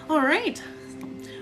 All right.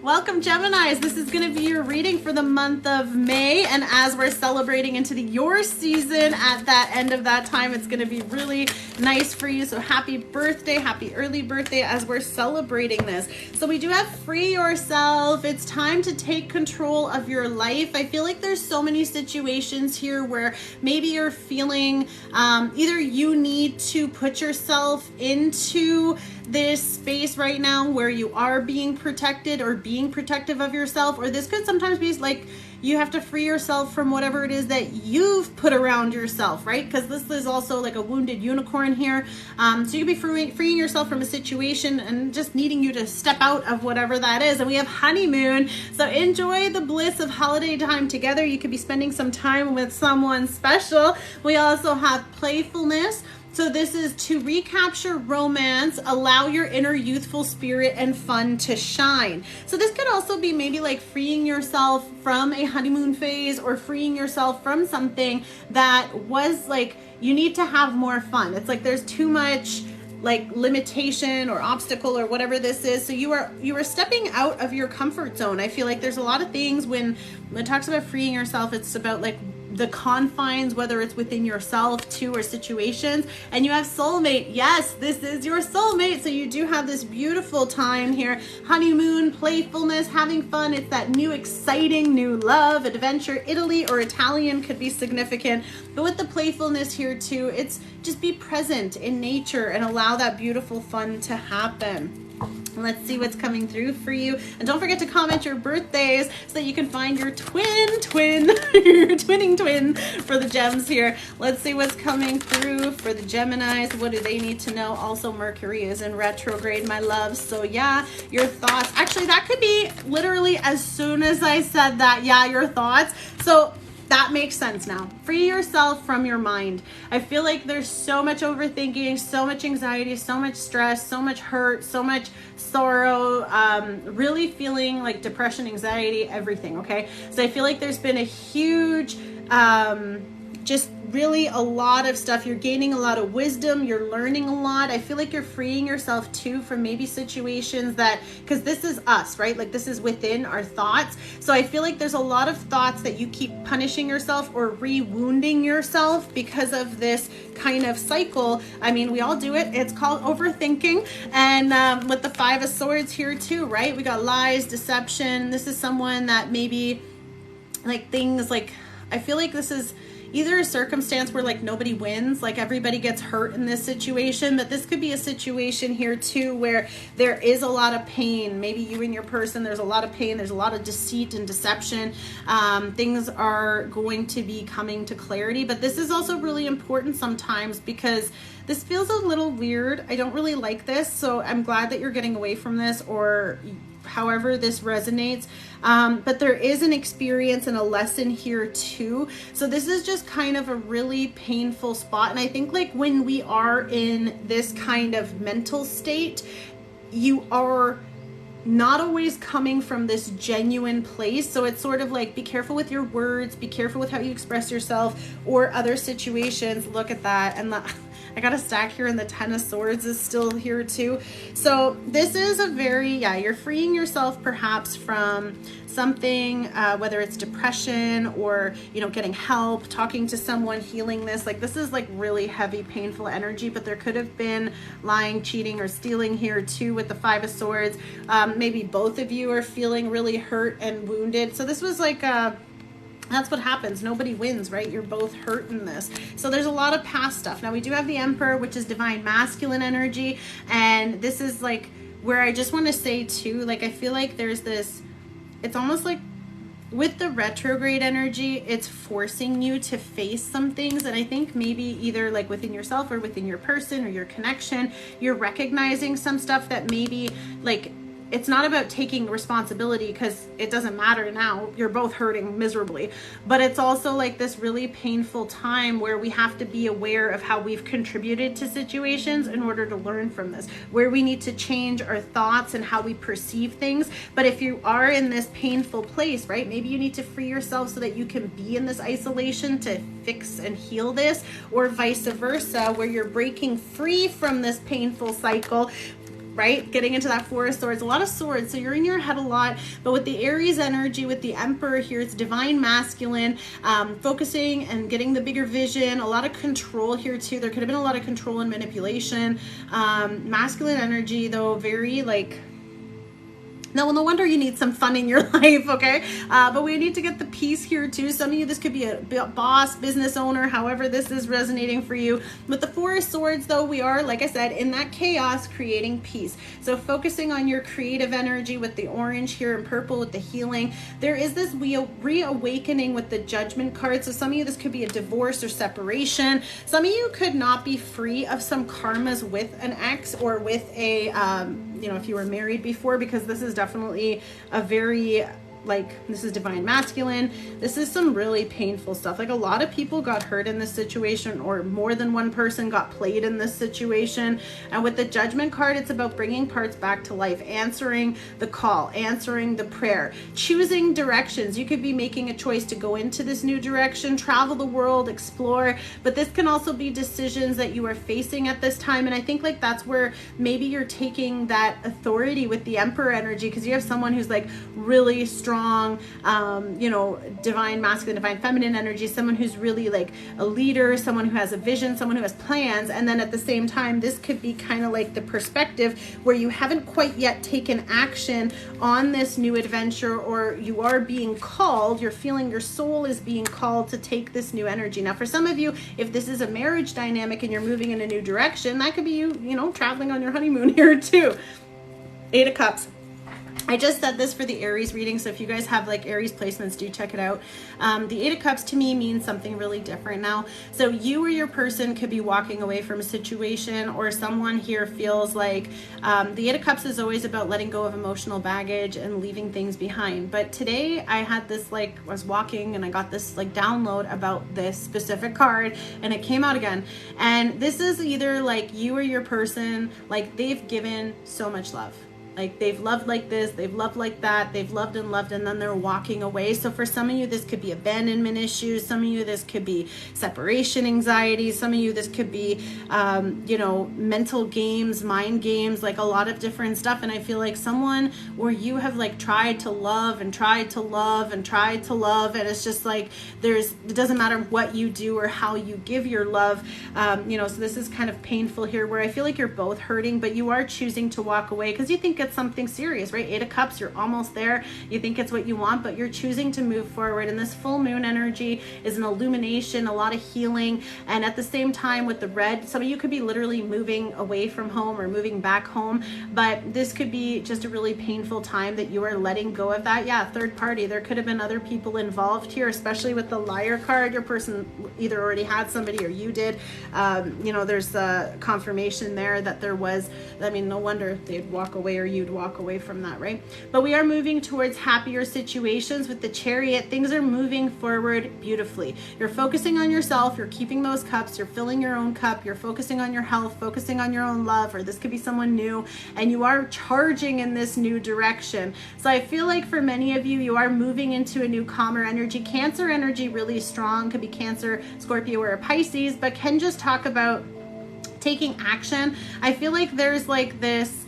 Welcome, Geminis. This is going to be your reading for the month of May. And as we're celebrating into your season at that end of that time, it's going to be really nice for you. So happy birthday, happy early birthday as we're celebrating this. So we do have free yourself. It's time to take control of your life. I feel like there's so many situations here where maybe you're feeling either you need to put yourself into this space right now where you are being protected or being protective of yourself, or this could sometimes be like you have to free yourself from whatever it is that you've put around yourself, right? Because this is also like a wounded unicorn here. So you could be freeing yourself from a situation and just needing you to step out of whatever that is. And we have honeymoon. So enjoy the bliss of holiday time together. You could be spending some time with someone special. We also have playfulness. So this is to recapture romance, allow your inner youthful spirit and fun to shine. So this could also be maybe like freeing yourself from a honeymoon phase or freeing yourself from something that was like, you need to have more fun. It's like there's too much like limitation or obstacle or whatever this is. So you are stepping out of your comfort zone. I feel like there's a lot of things when it talks about freeing yourself, it's about like the confines, whether it's within yourself too or situations. And you have soulmate. Yes, this is your soulmate. So you do have this beautiful time here. Honeymoon, playfulness, having fun. It's that new exciting new love, adventure. Italy or Italian could be significant. But with the playfulness here too, it's just be present in nature and allow that beautiful fun to happen. Let's see what's coming through for you. And don't forget to comment your birthdays so that you can find your your twinning twin for the gems here. Let's see what's coming through for the Geminis. What do they need to know? Also, Mercury is in retrograde, my love. So yeah, your thoughts. Actually, that could be literally as soon as I said that. Yeah, your thoughts. So that makes sense now. Free yourself from your mind. I feel like there's so much overthinking, so much anxiety, so much stress, so much hurt, so much sorrow, really feeling like depression, anxiety, everything, okay? So I feel like there's been a huge, just really a lot of stuff. You're gaining a lot of wisdom. You're learning a lot. I feel like you're freeing yourself too from maybe situations that, because this is us, right? Like this is within our thoughts. So I feel like there's a lot of thoughts that you keep punishing yourself or re-wounding yourself because of this kind of cycle. I mean, we all do it. It's called overthinking. And with the Five of Swords here too, right? We got lies, deception. This is someone that maybe like things like, I feel like this is either a circumstance where like nobody wins, like everybody gets hurt in this situation, but this could be a situation here too where there is a lot of pain. Maybe you and your person, there's a lot of pain, there's a lot of deceit and deception. Things are going to be coming to clarity, but this is also really important sometimes because this feels a little weird. I don't really like this, so I'm glad that you're getting away from this or however this resonates. But there is an experience and a lesson here too. So this is just kind of a really painful spot. And I think like when we are in this kind of mental state, you are not always coming from this genuine place. So it's sort of like, be careful with your words, be careful with how you express yourself or other situations. Look at that. And I got a stack here and the Ten of Swords is still here too. So this is a very, yeah, you're freeing yourself perhaps from something, whether it's depression or, you know, getting help, talking to someone, healing this. Like this is like really heavy, painful energy, but there could have been lying, cheating, or stealing here too with the Five of Swords. Maybe both of you are feeling really hurt and wounded. So this was like that's what happens. Nobody wins, right? You're both hurt in this. So there's a lot of past stuff. Now we do have the Emperor, which is divine masculine energy. And this is like where I just want to say too, like, I feel like there's this, it's almost like with the retrograde energy, it's forcing you to face some things. And I think maybe either like within yourself or within your person or your connection, you're recognizing some stuff that maybe like, it's not about taking responsibility because it doesn't matter now. You're both hurting miserably. But it's also like this really painful time where we have to be aware of how we've contributed to situations in order to learn from this, where we need to change our thoughts and how we perceive things. But if you are in this painful place, right, maybe you need to free yourself so that you can be in this isolation to fix and heal this, or vice versa, where you're breaking free from this painful cycle, right? Getting into that Four of Swords, a lot of swords. So you're in your head a lot, but with the Aries energy, with the Emperor here, it's divine masculine, focusing and getting the bigger vision, a lot of control here too. There could have been a lot of control and manipulation. Masculine energy though, very like, no wonder you need some fun in your life, okay? But we need to get the peace here too. Some of you, this could be a boss, business owner, however this is resonating for you. With the Four of Swords though, we are, like I said, in that chaos, creating peace. So focusing on your creative energy with the orange here and purple with the healing. There is this reawakening with the Judgment card. So some of you, this could be a divorce or separation. Some of you could not be free of some karmas with an ex or with a, you know, if you were married before, because this is definitely a very, like, this is divine masculine. This is some really painful stuff. Like a lot of people got hurt in this situation, or more than one person got played in this situation. And with the Judgment card, it's about bringing parts back to life, answering the call, answering the prayer, choosing directions. You could be making a choice to go into this new direction, travel the world, explore, but this can also be decisions that you are facing at this time. And I think like that's where maybe you're taking that authority with the Emperor energy, because you have someone who's like really strong, you know, divine masculine, divine feminine energy, someone who's really like a leader, someone who has a vision, someone who has plans. And then at the same time, this could be kind of like the perspective where you haven't quite yet taken action on this new adventure, or you are being called, you're feeling your soul is being called to take this new energy. Now, for some of you, if this is a marriage dynamic and you're moving in a new direction, that could be you, you know, traveling on your honeymoon here too. Eight of Cups. I just said this for the Aries reading, so if you guys have like Aries placements, do check it out. The Eight of Cups to me means something really different now. So you or your person could be walking away from a situation, or someone here feels like the Eight of Cups is always about letting go of emotional baggage and leaving things behind. But today I had this, like, I was walking and I got this like download about this specific card, and it came out again. And this is either like you or your person, like they've given so much love. Like they've loved like this, they've loved like that, they've loved, and then they're walking away. So for some of you, this could be abandonment issues. Some of you, this could be separation anxiety. Some of you, this could be, you know, mental games, mind games, like a lot of different stuff. And I feel like someone where you have like tried to love and tried to love and tried to love, and it's just like it doesn't matter what you do or how you give your love, you know, so this is kind of painful here where I feel like you're both hurting, but you are choosing to walk away because you think it's something serious, right? Eight of Cups, you're almost there. You think it's what you want, but you're choosing to move forward. And this full moon energy is an illumination, a lot of healing. And at the same time with the red, some of you could be literally moving away from home or moving back home, but this could be just a really painful time that you are letting go of that. Yeah, third party. There could have been other people involved here, especially with the Liar card. Your person either already had somebody or you did. You know, there's a confirmation there that there was. I mean, no wonder they'd walk away, or you'd walk away from that, right? But we are moving towards happier situations with the Chariot. Things are moving forward beautifully. You're focusing on yourself, you're keeping those cups, you're filling your own cup, you're focusing on your health, focusing on your own love, or this could be someone new, and you are charging in this new direction. So I feel like for many of you, you are moving into a new calmer energy. Cancer energy really strong, could be Cancer, Scorpio, or a Pisces, but can just talk about taking action. I feel like there's like this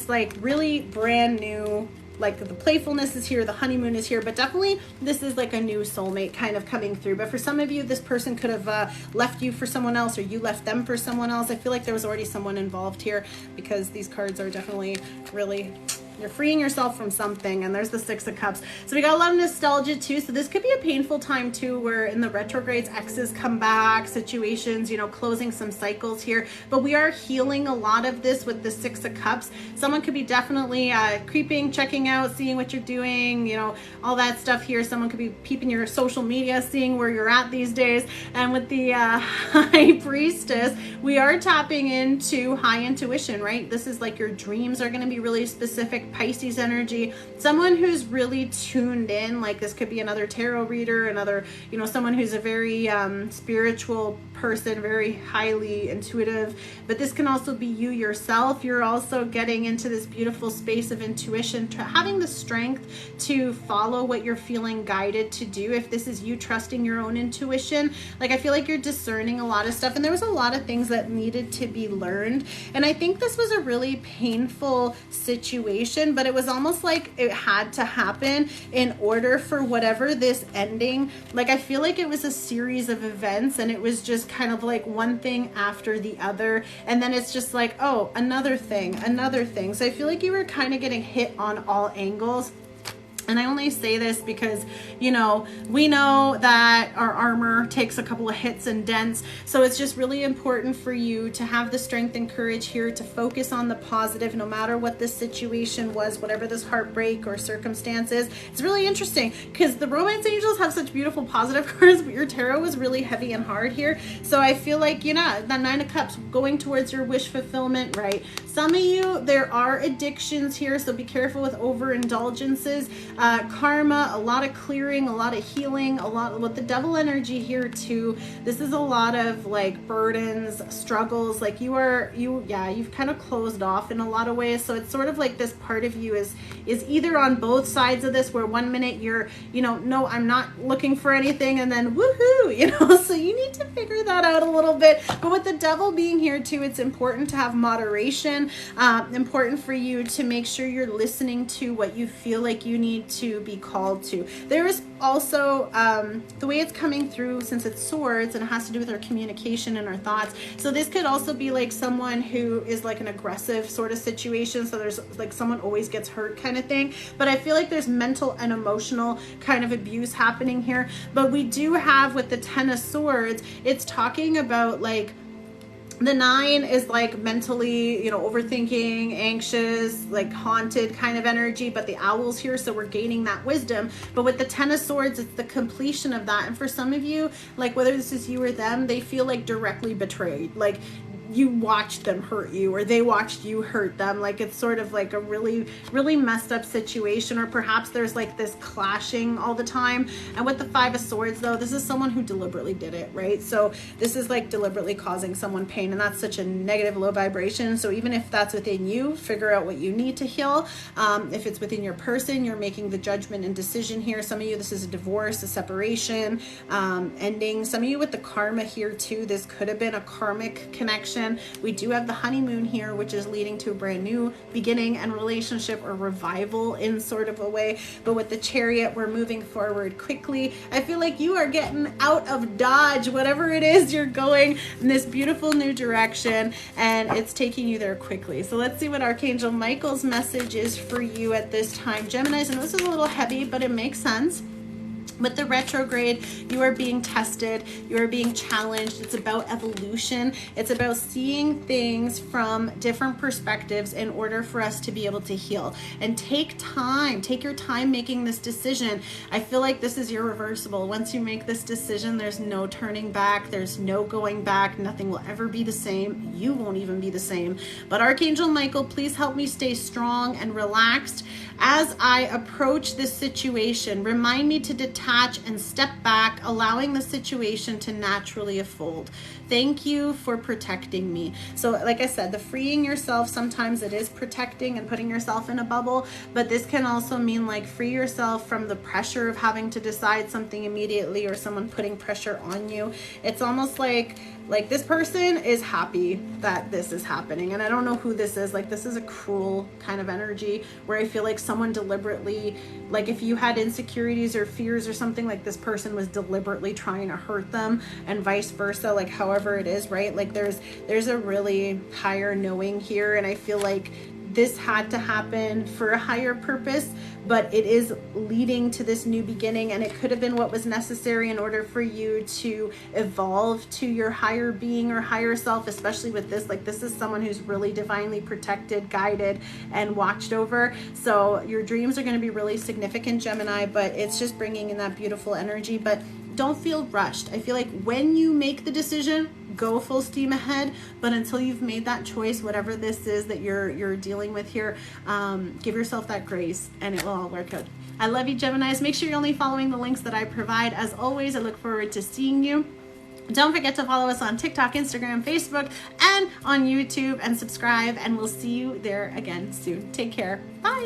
like really brand new, like the playfulness is here, the honeymoon is here, but definitely this is like a new soulmate kind of coming through. But for some of you, this person could have left you for someone else, or you left them for someone else. I feel like there was already someone involved here, because these cards are definitely really, you're freeing yourself from something. And there's the Six of Cups. So we got a lot of nostalgia too. So this could be a painful time too, where in the retrogrades, exes come back, situations, you know, closing some cycles here. But we are healing a lot of this with the Six of Cups. Someone could be definitely creeping, checking out, seeing what you're doing, you know, all that stuff here. Someone could be peeping your social media, seeing where you're at these days. And with the High Priestess, we are tapping into high intuition, right? This is like your dreams are going to be really specific. Aquaric, Pisces energy, someone who's really tuned in. Like this could be another tarot reader, another, you know, someone who's a very spiritual person, very highly intuitive, but this can also be you yourself. You're also getting into this beautiful space of intuition, having the strength to follow what you're feeling guided to do. If this is you trusting your own intuition, like I feel like you're discerning a lot of stuff, and there was a lot of things that needed to be learned. And I think this was a really painful situation, but it was almost like it had to happen in order for whatever this ending. Like I feel like it was a series of events, and it was just kind of like one thing after the other, and then it's just like, oh, another thing. So I feel like you were kind of getting hit on all angles. And I only say this because, you know, we know that our armor takes a couple of hits and dents. So it's just really important for you to have the strength and courage here to focus on the positive, no matter what this situation was, whatever this heartbreak or circumstance is. It's really interesting because the romance angels have such beautiful positive cards, but your tarot was really heavy and hard here. So I feel like, you know, the Nine of Cups going towards your wish fulfillment, right? Some of you, there are addictions here, so be careful with overindulgences. Karma, a lot of clearing, a lot of healing, a lot with the devil energy here too. This is a lot of like burdens, struggles, like you've kind of closed off in a lot of ways. So it's sort of like this part of you is either on both sides of this, where one minute you're, you know, no, I'm not looking for anything, and then woohoo, you know, so you need to figure that out a little bit. But with the devil being here too, it's important to have moderation, important for you to make sure you're listening to what you feel like you need to be called to. There is also the way it's coming through, since it's swords and it has to do with our communication and our thoughts. So this could also be like someone who is like an aggressive sort of situation. So there's like someone always gets hurt kind of thing. But I feel like there's mental and emotional kind of abuse happening here. But we do have with the Ten of Swords, it's talking about like, the 9 is like mentally, you know, overthinking, anxious, like haunted kind of energy, but the owl's here, so we're gaining that wisdom. But with the Ten of Swords, it's the completion of that. And for some of you, like whether this is you or them, they feel like directly betrayed. Like you watched them hurt you, or they watched you hurt them. Like it's sort of like a really, really messed up situation, or perhaps there's like this clashing all the time. And with the Five of Swords though, this is someone who deliberately did it, right? So this is like deliberately causing someone pain, and that's such a negative, low vibration. So even if that's within you, figure out what you need to heal. If it's within your person, you're making the judgment and decision here. Some of you, this is a divorce, a separation, ending. Some of you with the karma here too, this could have been a karmic connection. We do have the honeymoon here, which is leading to a brand new beginning and relationship or revival in sort of a way. But with the Chariot, we're moving forward quickly. I feel like you are getting out of Dodge, whatever it is, you're going in this beautiful new direction, and it's taking you there quickly. So let's see what Archangel Michael's message is for you at this time. Geminis, and this is a little heavy, but it makes sense. With the retrograde, you are being tested, you are being challenged. It's about evolution. It's about seeing things from different perspectives in order for us to be able to heal. And take time, take your time making this decision. I feel like this is irreversible. Once you make this decision, there's no turning back, there's no going back, nothing will ever be the same. You won't even be the same. But Archangel Michael, please help me stay strong and relaxed as I approach this situation. Remind me to detach and step back, allowing the situation to naturally unfold. Thank you for protecting me. So like I said, the freeing yourself, sometimes it is protecting and putting yourself in a bubble, but this can also mean like free yourself from the pressure of having to decide something immediately, or someone putting pressure on you. It's almost like this person is happy that this is happening, and I don't know who this is. Like this is a cruel kind of energy where I feel like someone deliberately, like if you had insecurities or fears or something, like this person was deliberately trying to hurt them, and vice versa, like however it is, right? Like there's a really higher knowing here, and I feel like this had to happen for a higher purpose, but it is leading to this new beginning, and it could have been what was necessary in order for you to evolve to your higher being or higher self, especially with this. Like this is someone who's really divinely protected, guided, and watched over. So your dreams are going to be really significant, Gemini, but it's just bringing in that beautiful energy. But don't feel rushed. I feel like when you make the decision, go full steam ahead, but until you've made that choice, whatever this is that you're dealing with here, give yourself that grace and it will all work out. I love you, Geminis. Make sure you're only following the links that I provide. As always, I look forward to seeing you. Don't forget to follow us on TikTok, Instagram, Facebook, and on YouTube, and subscribe, and we'll see you there again soon. Take care. Bye.